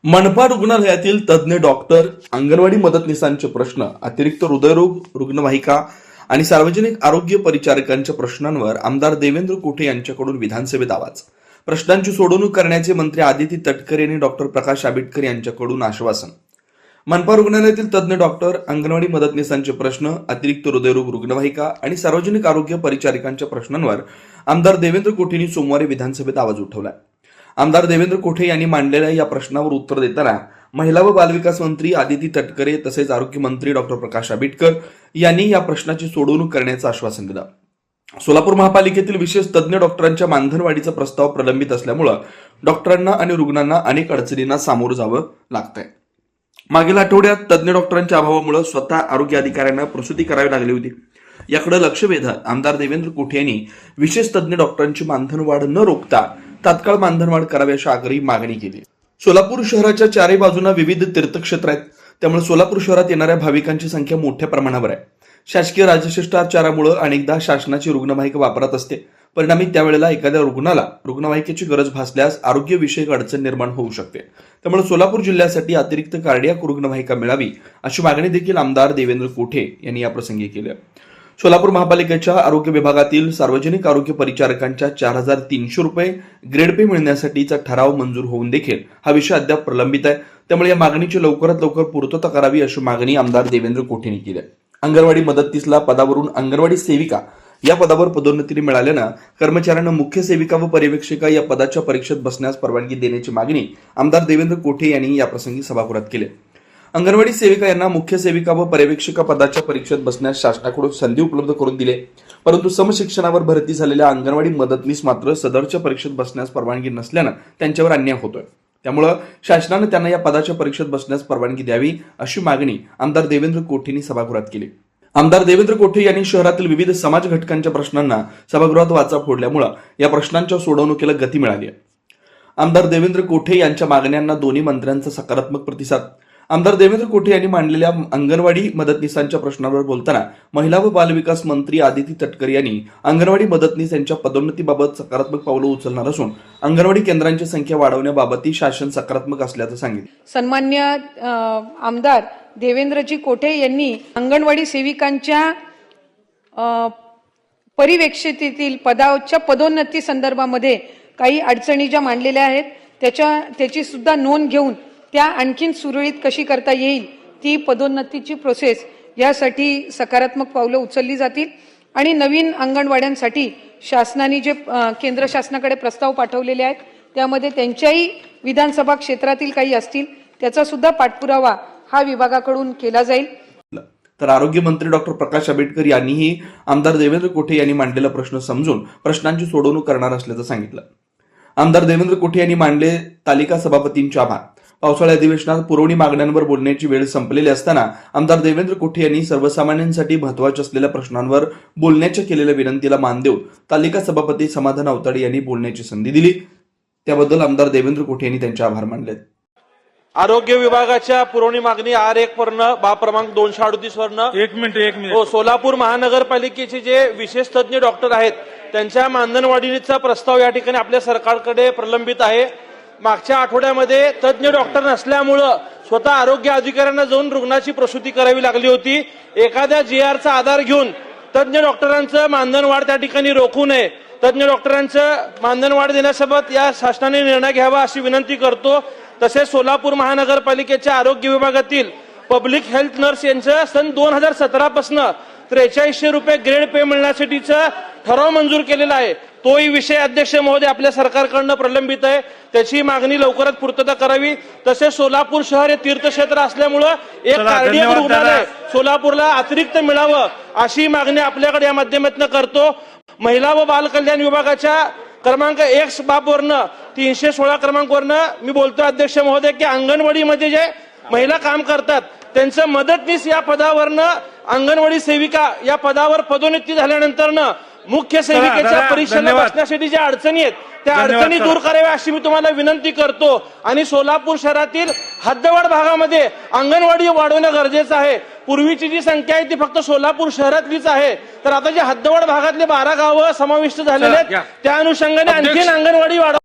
मनपा रुग्णालयातील तज्ज्ञ डॉक्टर, अंगणवाडी मदतनीसांचे प्रश्न, अतिरिक्त हृदयरोग रुग्णवाहिका आणि सार्वजनिक आरोग्य परिचारिकांच्या प्रश्नांवर आमदार देवेंद्र कोठे यांच्याकडून विधानसभेत आवाज. प्रश्नांची सोडवणूक करण्याचे मंत्री आदिती तटकरे आणि डॉक्टर प्रकाश आंबेडकर यांच्याकडून आश्वासन. मनपा रुग्णालयातील तज्ज्ञ डॉक्टर, अंगणवाडी मदतनीसांचे प्रश्न, अतिरिक्त हृदयरोग रुग्णवाहिका आणि सार्वजनिक आरोग्य परिचारिकांच्या प्रश्नांवर आमदार देवेंद्र कोठेंनी सोमवारी विधानसभेत आवाज उठवला. आमदार देवेंद्र कोठे यांनी मांडलेल्या या प्रश्नावर उत्तर देताना महिला व बालविकास मंत्री आदिती तटकरे तसेच आरोग्य मंत्री डॉक्टर प्रकाश आंबेडकर यांनी या प्रश्नाची सोडवणूक करण्याचं आश्वासन दिलं. सोलापूर महापालिकेतील विशेष तज्ज्ञ डॉक्टरांच्या मानधन प्रस्ताव प्रलंबित असल्यामुळे डॉक्टरांना आणि रुग्णांना अनेक अडचणींना सामोरं जावं लागतंय. मागील आठवड्यात तज्ज्ञ डॉक्टरांच्या अभावामुळे स्वतः आरोग्य अधिकाऱ्यांना प्रसूती करावी लागली होती. याकडे लक्ष वेधत आमदार देवेंद्र कोठे यांनी विशेष तज्ज्ञ डॉक्टरांची मानधनवाढ न रोखता तात्काळ मानधनवाढ करावी अशी आग्रही मागणी केली. सोलापूर शहराच्या चारही बाजूंना विविध तीर्थक्षेत्र आहेत, त्यामुळे सोलापूर शहरात येणाऱ्या भाविकांची संख्या मोठ्या प्रमाणावर आहे. शासकीय राजशिष्टाचारामुळे अनेकदा शासनाची रुग्णवाहिका वापरात असते. परिणामी त्यावेळेला एखाद्या रुग्णाला रुग्णवाहिकेची गरज भासल्यास आरोग्यविषयक अडचण निर्माण होऊ शकते. त्यामुळे सोलापूर जिल्ह्यासाठी अतिरिक्त कार्डियाक रुग्णवाहिका मिळावी अशी मागणी देखील आमदार देवेंद्र कोठे यांनी याप्रसंगी केली. सोलापूर महापालिकेच्या आरोग्य विभागातील सार्वजनिक आरोग्य परिचारकांच्या 4,300 रुपये ग्रेड पे मिळण्यासाठीचा ठराव मंजूर होऊन देखील हा विषय अद्याप प्रलंबित आहे. त्यामुळे या मागणीची लवकरात लवकर पूर्तता करावी अशी मागणी आमदार देवेंद्र कोठे यांनी केली. अंगणवाडी मदतनीसला पदावरून अंगणवाडी सेविका या पदावर पदोन्नती मिळाल्यानं कर्मचाऱ्यांना मुख्य सेविका व पर्यवेक्षिका या पदाच्या परीक्षेत बसण्यास परवानगी देण्याची मागणी आमदार देवेंद्र कोठे यांनी याप्रसंगी सभागृहात केली. अंगणवाडी सेविका यांना मुख्य सेविका व पर्यवेक्षिका पदाच्या परीक्षेत बसण्यास शासनाकडून संधी उपलब्ध करून दिले, परंतु समशिक्षणावर भरती झालेल्या अंगणवाडी मदतनीस मात्र सदरच्या परीक्षेत बसण्यास परवानगी नसल्यानं त्यांच्यावर अन्याय होतोय. त्यामुळे शासनानं त्यांना या पदाच्या परीक्षेत बसण्यास परवानगी द्यावी अशी मागणी आमदार देवेंद्र कोठे यांनी सभागृहात केली. आमदार देवेंद्र कोठे यांनी शहरातील विविध समाज घटकांच्या प्रश्नांना सभागृहात वाचा फोडल्यामुळे या प्रश्नांच्या सोडवणुकीला गती मिळाली आहे. आमदार देवेंद्र कोठे यांच्या मागण्यांना दोन्ही मंत्र्यांचा सकारात्मक प्रतिसाद. आमदार देवेंद्र कोठे यांनी मांडलेल्या अंगणवाडी मदतनीसांच्या प्रश्नावर बोलताना महिला व बालविकास मंत्री आदिती तटकरे यांनी अंगणवाडी मदतनीस यांच्या पदोन्नतीबाबत सकारात्मक पावलं उचलणार असून अंगणवाडी केंद्रांची संख्या वाढवण्याबाबतही शासन सकारात्मक असल्याचं सांगितलं. सन्मान्य आमदार देवेंद्रजी कोठे यांनी अंगणवाडी सेविकांच्या परिवेक्षितेतील पदाच्या पदोन्नती संदर्भामध्ये काही अडचणी ज्या मांडलेल्या आहेत त्याची सुद्धा नोंद घेऊन त्या आणखीन सुरळीत कशी करता येईल ती पदोन्नतीची प्रोसेस यासाठी सकारात्मक पावलं उचलली जातील. आणि नवीन अंगणवाड्यांसाठी शासनाने जे केंद्र शासनाकडे प्रस्ताव पाठवलेले आहेत त्यामध्ये त्यांच्याही विधानसभा क्षेत्रातील काही असतील त्याचा सुद्धा पाठपुरावा हा विभागाकडून केला जाईल. तर आरोग्य मंत्री डॉक्टर प्रकाश आंबेडकर यांनीही आमदार देवेंद्र कोठे यांनी मांडलेला प्रश्न समजून प्रश्नांची सोडवणूक करणार असल्याचं सांगितलं. आमदार देवेंद्र कोठे यांनी मांडले तालिका सभापतींचे आभार. पावसाळी अधिवेशनात पुरवणी मागण्यांवर बोलण्याची वेळ संपलेली असताना आमदार देवेंद्र कोठे यांनी सर्वसामान्यांसाठी महत्वाच्या असलेल्या प्रश्नांवर बोलण्याच्या केलेल्या विनंतीला मान देऊन तालिका सभापती समाधान अवताडे यांनी बोलण्याची संधी दिली. त्याबद्दल आमदार देवेंद्र कोठे यांनी त्यांचे आभार मानले. आरोग्य विभागाच्या पुरवणी मागणी R1 वरनं बा क्रमांक 238 वरनं एक मिनिट सोलापूर महानगरपालिकेचे जे विशेष तज्ज्ञ डॉक्टर आहेत त्यांच्या मानधनवाढीचा प्रस्ताव या ठिकाणी आपल्या सरकारकडे प्रलंबित आहे. मागच्या आठवड्यामध्ये तज्ज्ञ डॉक्टर नसल्यामुळं स्वतः आरोग्य अधिकाऱ्यांना जाऊन रुग्णाची प्रसूती करावी लागली होती. एखाद्या GRचा आधार घेऊन तज्ज्ञ डॉक्टरांचं मानधनवाढ त्या ठिकाणी रोखू नये. तज्ज्ञ डॉक्टरांचं मानधनवाढ देण्यासोबत या शासनाने निर्णय घ्यावा अशी विनंती करतो. तसेच सोलापूर महानगरपालिकेच्या आरोग्य विभागातील पब्लिक हेल्थ नर्स यांचं सन 2017 पासून 4300 रुपये ग्रेड पे मिळण्यासाठीचा ठराव मंजूर केलेला आहे. तोही विषय अध्यक्ष महोदय आपल्या सरकारकडनं प्रलंबित आहे. त्याची मागणी लवकरात पूर्तता करावी. तसेच सोलापूर शहर हे तीर्थक्षेत्र असल्यामुळं एक कार्डियक रुग्णालय सोलापूरला अतिरिक्त मिळावं अशी मागणी आपल्याकडे या माध्यमातून करतो. महिला व बाल कल्याण विभागाच्या क्रमांक 1 बाबवरनं 316 क्रमांकवरनं मी बोलतो अध्यक्ष महोदय की अंगणवाडीमध्ये जे महिला काम करतात त्यांचं मदतनीस या पदावरनं अंगणवाडी सेविका या पदावर पदोन्नती झाल्यानंतरनं मुख्य सेविकेच्या परीक्षेला बसण्यासाठी ज्या अडचणी आहेत त्या अडचणी दूर कराव्या अशी मी तुम्हाला विनंती करतो. आणि सोलापूर शहरातील हद्दवाढ भागामध्ये अंगणवाडी वाढवणं गरजेचं आहे. पूर्वीची जी संख्या आहे ती फक्त सोलापूर शहरातलीच आहे, तर आता जे हद्दवाढ भागातले 12 गावं समाविष्ट झालेले आहेत त्या अनुषंगाने आणखी अंगणवाडी वाढव